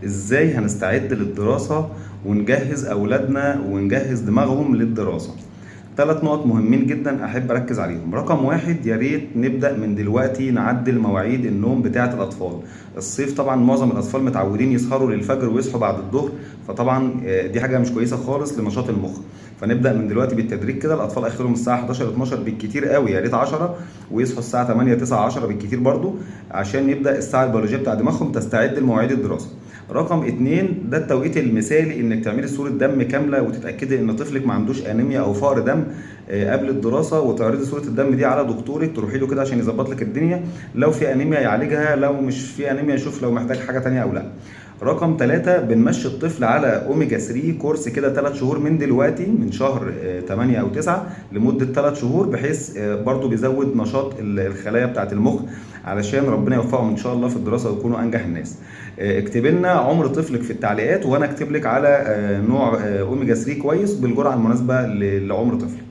ازاي هنستعد للدراسة ونجهز اولادنا ونجهز دماغهم للدراسة. 3 نقط مهمين جدا احب اركز عليهم. رقم واحد، يا ريت نبدا من دلوقتي نعدل مواعيد النوم بتاعه الاطفال. الصيف طبعا معظم الاطفال متعودين يسهروا للفجر ويصحوا بعد الظهر، فطبعا دي حاجه مش كويسه خالص لنشاط المخ. فنبدا من دلوقتي بالتدريج كده. الاطفال اخرهم الساعه 11 12 بالكتير قوي، يا ريت 10، ويصحوا الساعه 8 9 10 بالكتير برضو، عشان يبدا الساعه البيولوجيه بتاع دماغهم تستعد لمواعيد الدراسه. رقم اتنين، ده التوقيت المثالي انك تعملي صورة دم كاملة وتتأكدي ان طفلك ما عندوش انيميا او فقر دم قبل الدراسة، وتعرضي صورة الدم دي على دكتورك، تروحي له كده عشان يظبط لك الدنيا. لو في انيميا يعالجها، لو مش في انيميا يشوف لو محتاج حاجة تانية او لا. رقم ثلاثة، بنمشي الطفل على اوميجا 3 كورس كده 3 شهور من دلوقتي، من شهر 8 او 9 لمدة 3 شهور، بحيث برضو بيزود نشاط الخلايا بتاعة المخ، علشان ربنا يوفقهم ان شاء الله في الدراسة ويكونوا انجح الناس. اكتب لنا عمر طفلك في التعليقات، وانا اكتب لك على نوع اوميجا 3 كويس بالجرعة المناسبة لعمر طفلك.